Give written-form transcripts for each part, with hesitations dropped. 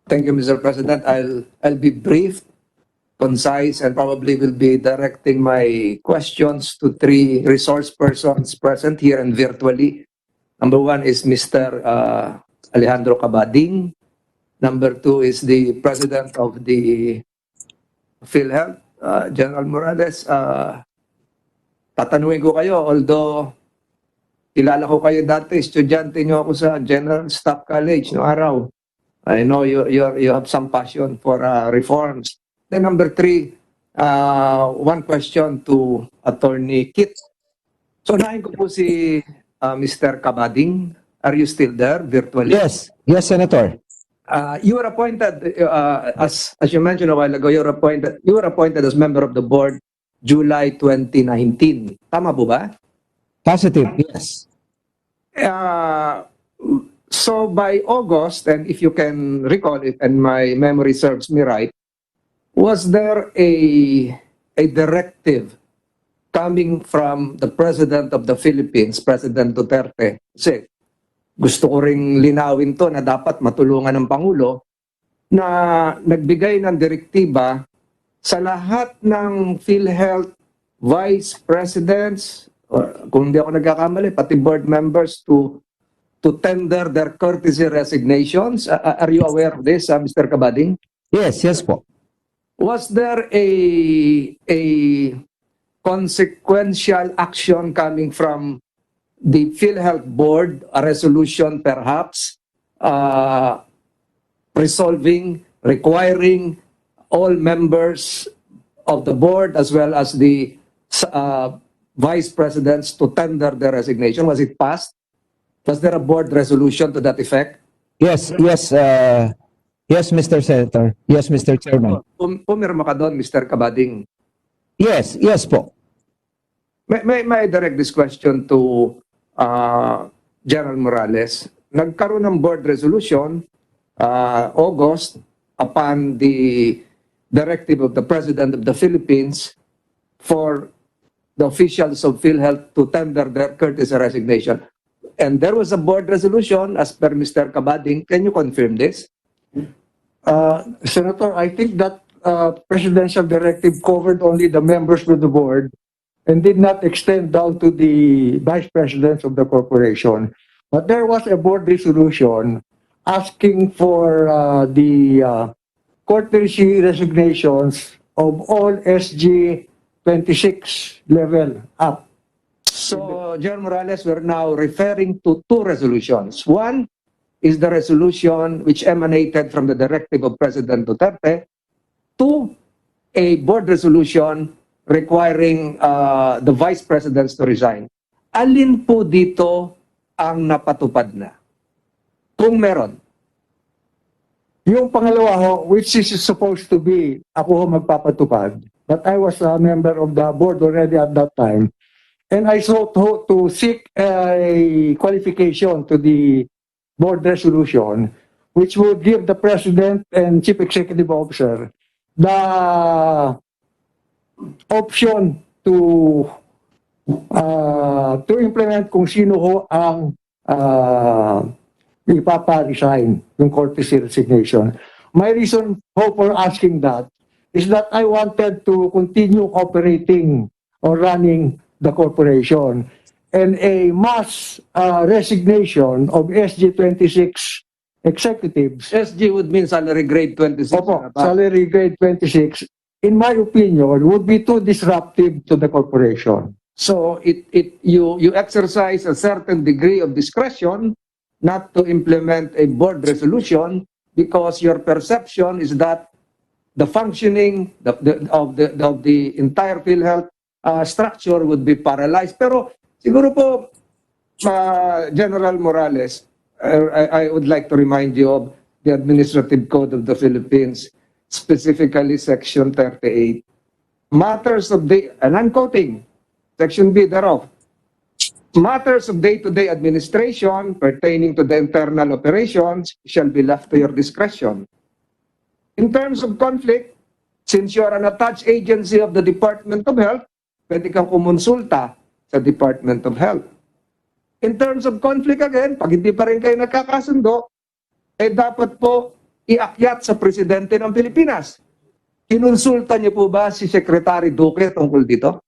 Thank you, Mr. President. I'll be brief, concise, and probably will be directing my questions to three resource persons present here and virtually. Number one is Mr. Alejandro Cabading. Number two is the President of the PhilHealth, General Morales. Tatanungin ko kayo, although kilala ko kayo dati, estudyante nyo ako sa General Staff College noong araw. I know you have some passion for reforms. Then number three, one question to Attorney Kit. So nahin ko po si Mr. Cabading. Are you still there virtually? Yes, Senator. You were appointed, as you mentioned a while ago, you were appointed as member of the board July 2019. Tama po ba? Positive, yes. So by August, and if you can recall it, and my memory serves me right, was there a directive coming from the President of the Philippines, President Duterte? Kasi gusto ko ring linawin to na dapat matulungan ng Pangulo na nagbigay ng direktiba sa lahat ng PhilHealth Vice Presidents, or kung hindi ako nagkakamali, pati board members to tender their courtesy resignations. Are you aware of this, Mr. Cabading? Yes po. Was there a consequential action coming from the PhilHealth Board, a resolution perhaps requiring all members of the board as well as the vice presidents to tender their resignation? Was it passed? Was there a board resolution to that effect? Yes, Mr. Senator. Yes, Mr. Chairman. Pumirma ka doon, Mr. Cabading. Yes po. May I direct this question to General Morales? Nagkaroon ng board resolution August upon the directive of the President of the Philippines for the officials of PhilHealth to tender their courtesy resignation. And there was a board resolution as per Mr. Cabading. Can you confirm this? Senator, I think that presidential directive covered only the members of the board and did not extend down to the vice presidents of the corporation. But there was a board resolution asking for the courtesy resignations of all SG 26 level up. So, General Morales, we're now referring to two resolutions. One is the resolution which emanated from the directive of President Duterte. Two, a board resolution requiring the vice presidents to resign. Alin po dito ang napatupad na? Kung meron. Yung pangalawa ho, which is supposed to be ako ho magpapatupad, but I was a member of the board already at that time. And I sought to seek a qualification to the board resolution, which would give the President and Chief Executive Officer the option to implement kung sino ho ang ipapa-resign yung courtesy resignation. My reason for asking that is that I wanted to continue operating or running the corporation, and a mass resignation of SG-26 executives. SG would mean salary grade 26. Opo, salary grade 26, in my opinion, would be too disruptive to the corporation. So you exercise a certain degree of discretion not to implement a board resolution because your perception is that the functioning of the entire PhilHealth structure would be paralyzed. Pero siguro po, General Morales, I would like to remind you of the Administrative Code of the Philippines, specifically Section 38. Matters of and I'm quoting, Section B thereof, matters of day-to-day administration pertaining to the internal operations shall be left to your discretion. In terms of conflict, since you are an attached agency of the Department of Health, pwede kang kumonsulta sa Department of Health. In terms of conflict again, pag hindi pa rin kayo nagkakasundo, dapat po iakyat sa presidente ng Pilipinas. Kinonsulta niyo po ba si Secretary Duque tungkol dito?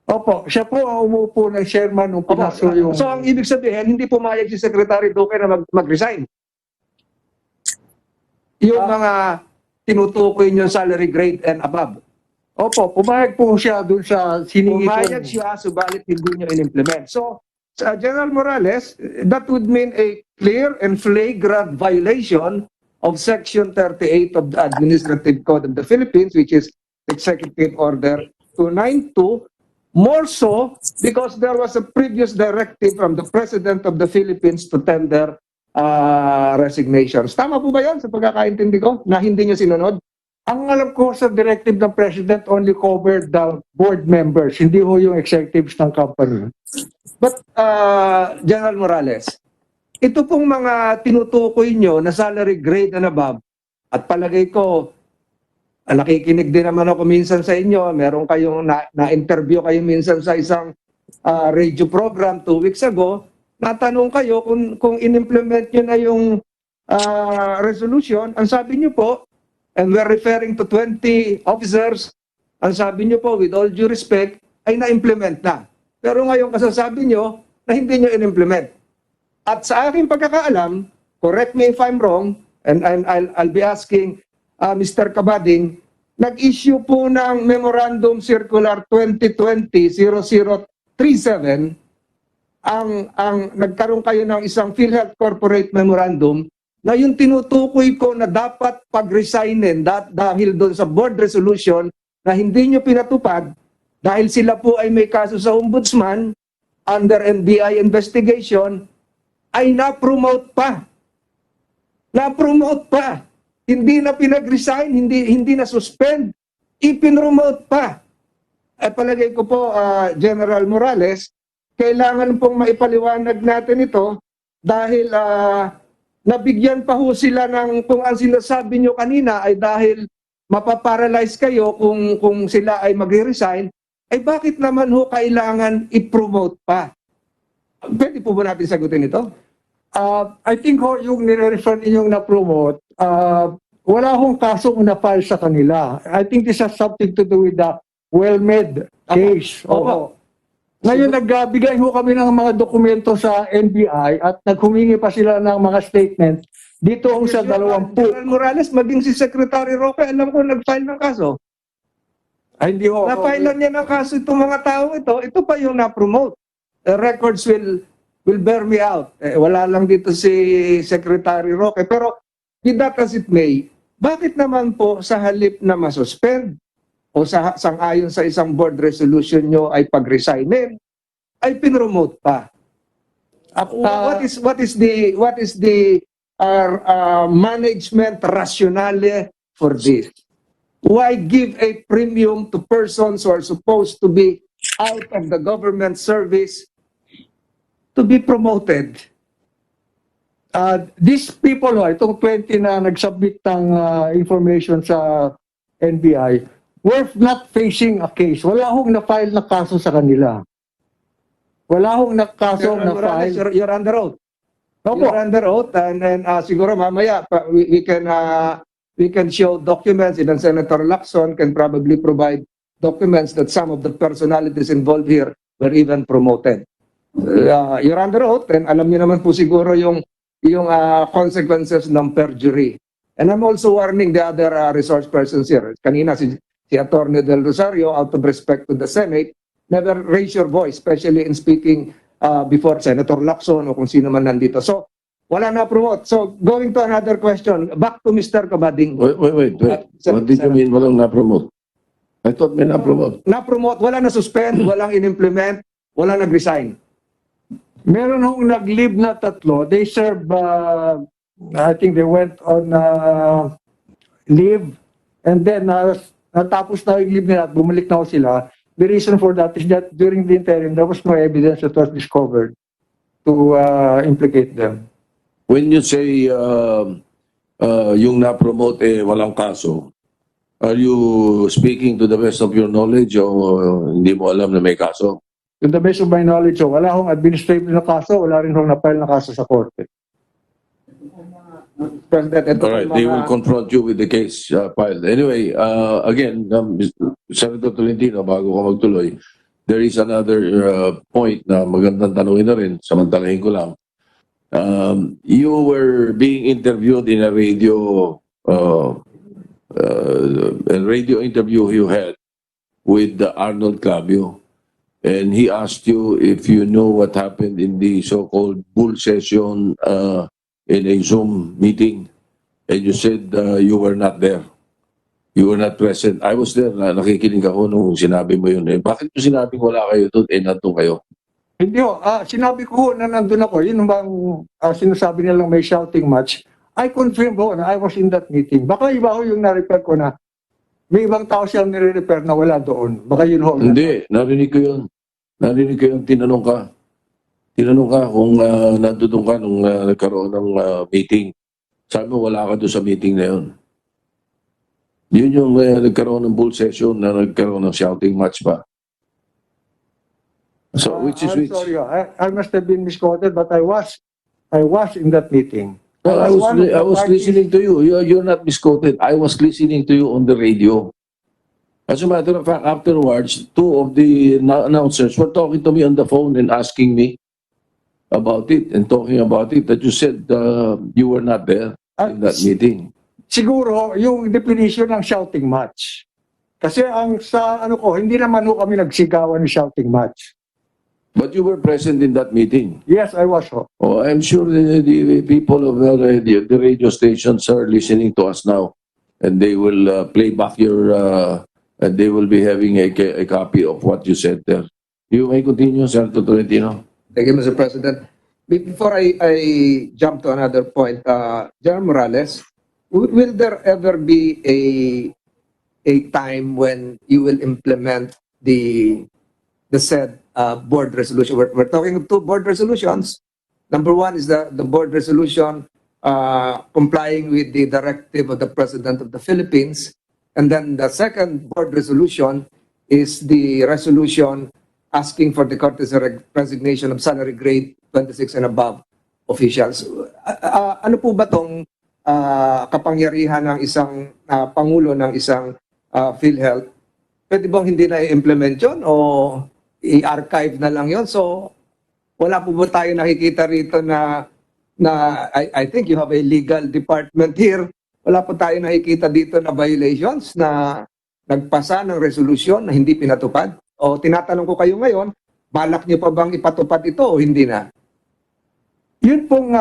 Opo, siya po ang umupo ng chairman nung pinaso yung... So ang ibig sabihin, hindi pumayag si Secretary Duque na mag-resign. Yung mga tinutukoy niyo salary grade and above. Opo, pumayag po siya dun sa siningi Pumayag siya, subalit hindi niyo in-implement. So, sa General Morales, that would mean a clear and flagrant violation of Section 38 of the Administrative Code of the Philippines, which is Executive Order 292, more so because there was a previous directive from the President of the Philippines to tender resignations. Tama po ba yan sa pagkakaintindi ko na hindi niyo sinunod? Ang alam ko sa directive ng President only covered the board members, hindi ho yung executives ng company. But, General Morales, ito pong mga tinutukoy nyo na salary grade and above, at palagay ko, nakikinig din naman ako minsan sa inyo, meron kayong na-interview kayo minsan sa isang radio program 2 weeks ago, natanong kayo kung in-implement nyo na yung resolution, ang sabi nyo po, and we're referring to 20 officers, ang sabi nyo po, with all due respect, ay na-implement na. Pero ngayon kasasabi nyo na hindi nyo in-implement. At sa aking pagkakaalam, correct me if I'm wrong, and I'll be asking Mr. Cabading, nag-issue po ng Memorandum Circular 2020-0037, nagkaroon kayo ng isang PhilHealth Corporate Memorandum na yung tinutukoy ko na dapat pag-resignin dahil doon sa board resolution na hindi nyo pinatupad dahil sila po ay may kaso sa ombudsman under NBI investigation, ay na-promote pa. Na-promote pa. Hindi na pinag-resign, hindi na suspend, ipinromote pa. At palagay ko po, General Morales, kailangan pong maipaliwanag natin ito dahil nabigyan pa ho sila ng, kung ang sinasabi nyo kanina ay dahil mapaparalyze kayo kung sila ay magre-resign, ay bakit naman ho kailangan i-promote pa? Pwede po ba natin sagutin ito? I think ho, yung nire-refer ninyong na-promote, wala hong kasong na-file sa kanila. I think this has something to do with the well-made case. Opo. Ngayon, nagbigay ho kami ng mga dokumento sa NBI at naghumingi pa sila ng mga statement dito ho sa 20. General Morales, maging si Secretary Roque, alam ko nag-file ng kaso. Ay, hindi ho. Na-filean niya ng kaso itong mga tao ito pa yung na-promote. The records will bear me out. Wala lang dito si Secretary Roque. Pero, be that as it may, bakit naman po sa halip na masuspend o sang-ayon sa isang board resolution nyo ay pag-resignin, ay pinromote pa? What is the management rationale for this? Why give a premium to persons who are supposed to be out of the government service to be promoted? These people, itong 20 na nag-submit ng information sa NBI, were not facing a case. Wala hong na-file na kaso sa kanila. Wala hong kaso na-file. You're under oath. Opo. You're under oath and siguro mamaya we can show documents. Even Senator Lacson can probably provide documents that some of the personalities involved here were even promoted. You're under oath and alam niyo naman po siguro yung consequences ng perjury. And I'm also warning the other resource persons here. Kanina si Attorney Del Rosario, out of respect to the Senate, never raise your voice, especially in speaking before Senator Lacson o kung sino man nandito. So, wala na promote. So, going to another question, back to Mr. Cabading. Wait. What did you mean walang na-promote? I thought may na-promote. Na-promote, wala na suspend, walang in-implement, wala nag-resign. Meron hong nag-leave na 3. They serve, I think they went on leave and then natapos na yung leave nila at bumalik na sila. The reason for that is that during the interim, there was no evidence that was discovered to implicate them. When you say yung na-promote walang kaso, are you speaking to the best of your knowledge o hindi mo alam na may kaso? To the best of my knowledge, wala hong administrative na kaso, wala rin hong na-file na kaso sa korte. President, ito All right, po they mga- will confront you with the case filed. Anyway, again, Senator Tolentino, bago ka magtuloy, there is another point na magandang tanungin na rin, samantalahin ko lang. You were being interviewed in a radio interview you had with Arnold Clavio, and he asked you if you know what happened in the so-called bull session in a Zoom meeting, and you said you were not there. You were not present. I was there, nakikinig ako nung sinabi mo yun. Bakit mo sinabing wala kayo doon, nandun kayo? Hindi ho, sinabi ko ho na nandun ako, yun bang sinasabi nilang may shouting match. I confirm ho na I was in that meeting. Baka iba ho yung na-refer ko na may ibang tao siyang nire-refer na wala doon. Baka yun ho. Hindi, narinig ko yun. Narinig ko yun, tinanong ka. Tinanong ka kung nandun ka nung nagkaroon ng meeting. Sabi mo, wala ka doon sa meeting na yun. Yun yung nagkaroon ng bull session na nagkaroon ng shouting match pa. So, which is I'm which? sorry, I must have been misquoted, but I was in that meeting. Well, I one of the was parties- listening to you. You're not misquoted. I was listening to you on the radio. As a matter of fact, afterwards, two of the announcers were talking to me on the phone and asking me about it and talking about it, that you said you were not there in that meeting. Siguro, yung definition ng shouting match. Kasi ang sa ano ko, hindi naman ho kami nagsigawan ng shouting match. But you were present in that meeting. Yes, I was ho. Oh, I'm sure the people of the radio stations are listening to us now, and they will play back your, and they will be having a copy of what you said there. You may continue, Senator Tolentino. Thank you, Mr. President. Before I jump to another point, General Morales, will there ever be a time when you will implement the said board resolution? We're talking of two board resolutions. Number one is the board resolution complying with the directive of the President of the Philippines. And then the second board resolution is the resolution asking for the courtesy resignation of salary grade 26 and above officials. Ano po ba tong kapangyarihan ng isang pangulo ng isang PhilHealth? Pwede bang hindi na i-implement yun o i-archive na lang yun? So wala po ba tayo nakikita rito na I think you have a legal department here. Wala po tayo nakikita dito na violations na nagpasa ng resolusyon na hindi pinatupad? O tinatanong ko kayo ngayon, balak niyo pa bang ipatupad ito o hindi na? Yun pong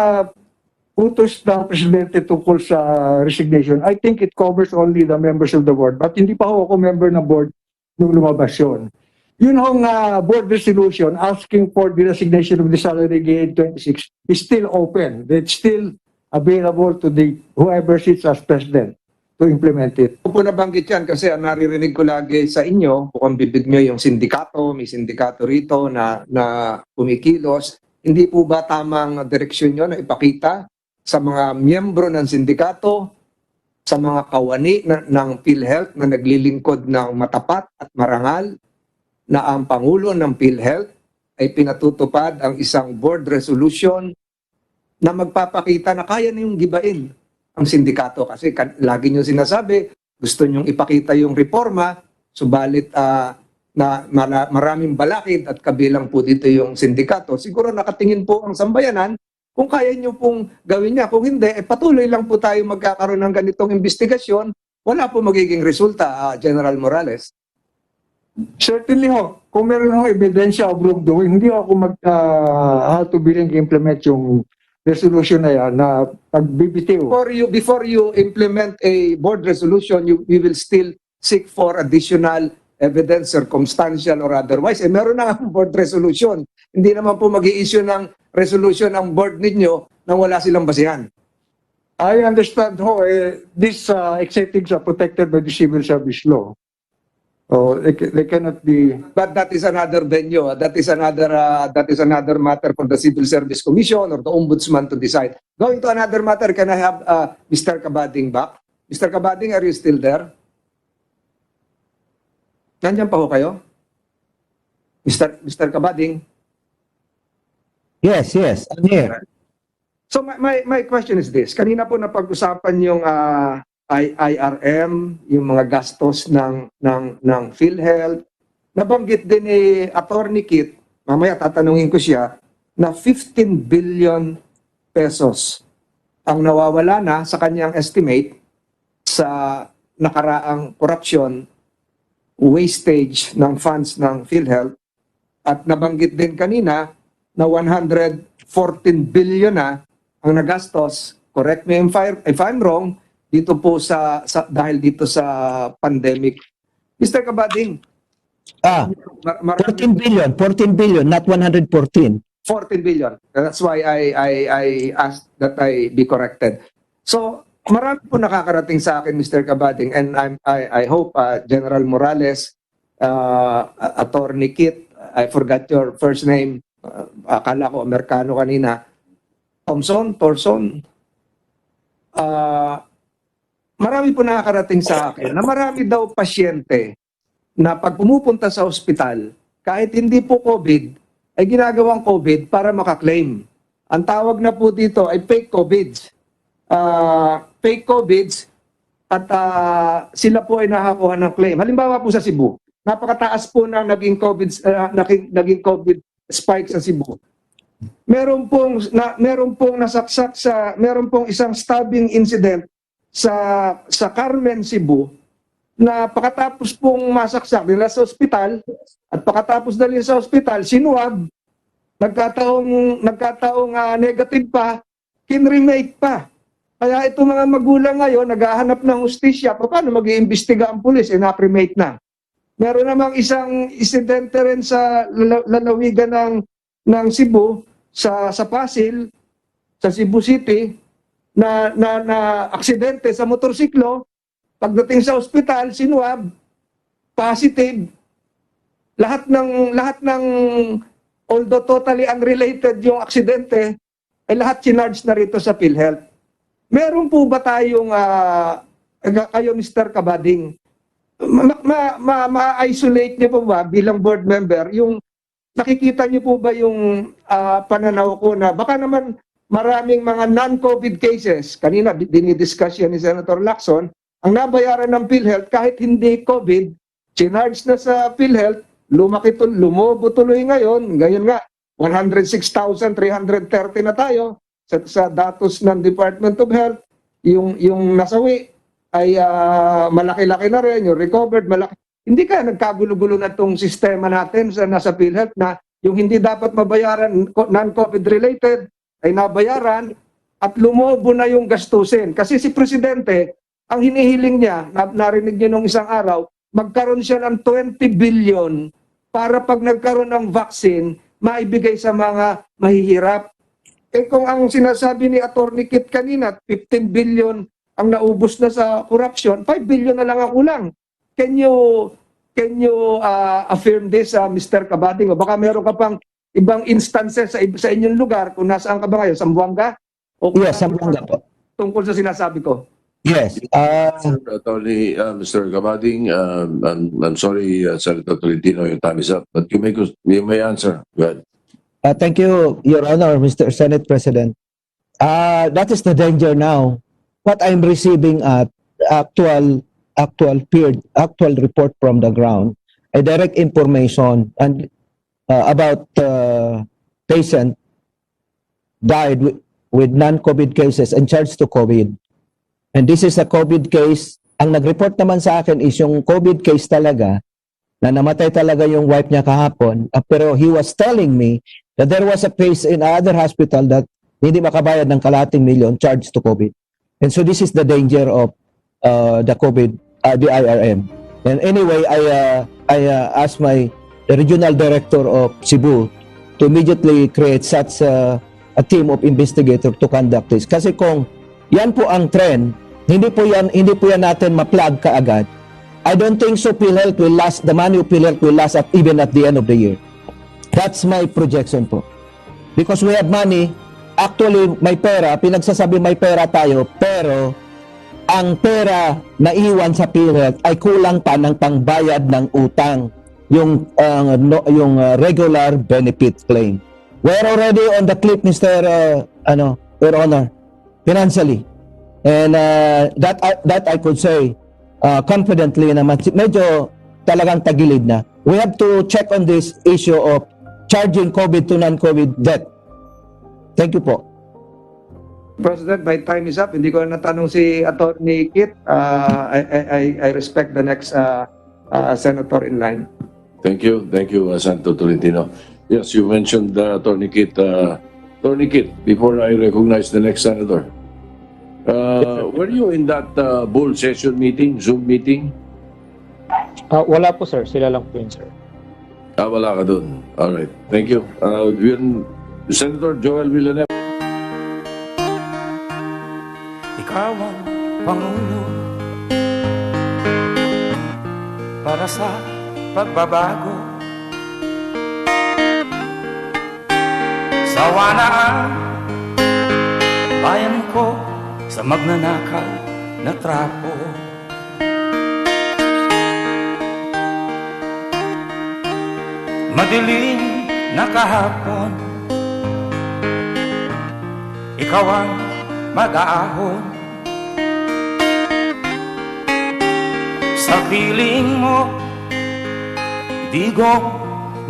utos ng Presidente tungkol sa resignation, I think it covers only the members of the board. But hindi pa ho ako member ng board nung lumabas yun. Yun hong board resolution asking for the resignation of the salary grade 26 is still open. It's still available to the whoever sits as president to implement it. Kung po nabanggit yan kasi ang naririnig ko lagi sa inyo, kung bibig nyo yung sindikato, may sindikato rito na kumikilos, hindi po ba tamang direksyon nyo na ipakita sa mga miyembro ng sindikato, sa mga kawani ng PhilHealth na naglilingkod ng matapat at marangal na ang Pangulo ng PhilHealth ay pinatutupad ang isang board resolution na magpapakita na kaya niyong gibain ang sindikato kasi lagi niyo sinasabi gusto niyong ipakita yung reforma subalit na maraming balakid at kabilang po dito yung sindikato. Siguro nakatingin po ang sambayanan kung kaya niyo pong gawin niya. Kung hindi, patuloy lang po tayo magkakaroon ng ganitong investigasyon. Wala po magiging resulta, General Morales. Certainly ho, kung meron ho ebidensya of wrongdoing, hindi ako mag-hatubiling implement yung resolution na yan na pagbibitiw. Before you implement a board resolution, we will still seek for additional evidence, circumstantial or otherwise. Meron na ang board resolution. Hindi naman po mag-i-issue ng resolution ang board ninyo nang wala silang basihan. I understand ho, these executives are protected by the civil service law. So they cannot be. But that is another venue. That is another matter for the Civil Service Commission or the Ombudsman to decide. Going to another matter, can I have Mr. Cabading back? Mr. Cabading, are you still there? Nandiyan pa ho kayo? Mr. Cabading? Yes, I'm here. So my question is this. Kanina po napag-usapan yung IRM, yung mga gastos ng PhilHealth. Nabanggit din ni Attorney Kit, mamaya tatanungin ko siya, na 15 billion pesos ang nawawala na sa kanyang estimate sa nakaraang korupsyon, wastage ng funds ng PhilHealth. At nabanggit din kanina na 114 billion na ang nagastos, correct me if I'm wrong, dito po dahil dito sa pandemic. Mr. Kabading, 14 billion, not 114. 14 billion. That's why I asked that I be corrected. So, marami po nakakarating sa akin, Mr. Kabading, and I hope General Morales, Attorney Kit, I forgot your first name, akala ko Amerikano kanina, Torson, marami po nakakarating sa akin na marami daw pasyente na pag pumupunta sa ospital, kahit hindi po COVID, ay ginagawang COVID para makaklaim. Ang tawag na po dito ay fake COVIDs. Fake COVIDs at sila po ay nakakuha ng claim. Halimbawa po sa Cebu, napakataas po na naging COVID spike sa Cebu. Meron pong nasaksak meron pong isang stabbing incident sa Carmen, Cebu, na pagkatapos pong masaksak nila sa ospital at pagkatapos dali sa ospital, sinuwag, nagkataong negative pa, kinremake pa. Kaya itong mga magulang ngayon, naghahanap ng hustisya, paano mag-iimbestiga ang pulis, na-cremate na. Meron namang isang insidente rin sa lalawigan ng Cebu, sa Pasil, sa Cebu City, na aksidente sa motorsiklo. Pagdating sa ospital, sinuwab, positive. Lahat ng although totally unrelated yung aksidente, ay lahat sinarge na rito sa PhilHealth. Meron po ba tayong kayo, Mr. Kabading, ma-isolate niyo po ba bilang board member yung nakikita niyo po ba yung pananaw ko na baka naman maraming mga non-COVID cases, kanina dinidiscuss yan ni Senator Lacson, ang nabayaran ng PhilHealth kahit hindi COVID, sinarge na sa PhilHealth, lumobo tuloy ngayon nga, 106,330 na tayo sa datos ng Department of Health, yung nasawi ay malaki-laki na rin, yung recovered malaki. Hindi kaya nagkagulo-gulo na itong sistema natin sa nasa PhilHealth na yung hindi dapat mabayaran non-COVID related ay nabayaran at lumobo na yung gastusin. Kasi si Presidente, ang hinihiling niya, narinig niyo nung isang araw, magkaroon siya ng 20 billion para pag nagkaroon ng vaccine, maibigay sa mga mahihirap. Eh kung ang sinasabi ni Attorney Kit kanina, 15 billion ang naubos na sa corruption, 5 billion na lang ang kulang. Can you affirm this, Mr. Kabading? O baka meron ka pang ibang instances sa inyong lugar kung nasaan ka ba ngayon? Zamboanga? Yes, Zamboanga po. Tungkol sa sinasabi ko. Yes. Attorney, Mr. Kabading, I'm sorry, Senator Tolentino, your time is up, but you may answer. Go ahead. Thank you, Your Honor, Mr. Senate President. That is the danger now. What I'm receiving at actual report from the ground, a direct information and about patient died with non-COVID cases and charged to COVID. And this is a COVID case. Ang nag-report naman sa akin is yung COVID case talaga, na namatay talaga yung wife niya kahapon. Pero he was telling me that there was a case in another hospital that hindi makabayad ng kalahating milyon charged to COVID. And so this is the danger of the COVID, the IRM. And anyway, I asked the regional director of Cebu to immediately create such a team of investigators to conduct this. Kasi kung yan po ang trend, hindi po yan natin ma-plug kaagad. I don't think so PhilHealth will last, the money of PhilHealth will last even at the end of the year. That's my projection po. Because we have money, actually may pera, pinagsasabi may pera tayo, pero ang pera na iwan sa PhilHealth ay kulang pa ng pangbayad ng utang, yung regular benefit claim. We're already on the clip, Mr. Your Honor, financially. And that I could say confidently naman, medyo talagang tagilid na. We have to check on this issue of charging COVID to non-COVID debt. Thank you po. President, my time is up. Hindi ko na natanong si Attorney Kit. I respect the next senator in line. Thank you, Santo Tolentino. Yes, you mentioned Attorney Kit. Attorney Kit, before I recognize the next senator, were you in that bull session meeting, Zoom meeting? Wala po sir, sila lang po yun sir. Wala ka dun. All right, thank you. Senator Joel Villanueva. Ikaw ang Pangulo para sa pagbabago. Sawa na ang bayan ko sa magnanakaw na trapo. Madilim na kahapon, ikaw ang mag-aahon. Sa piling mo, di ko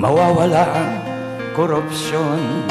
mawawala ang korupsyon.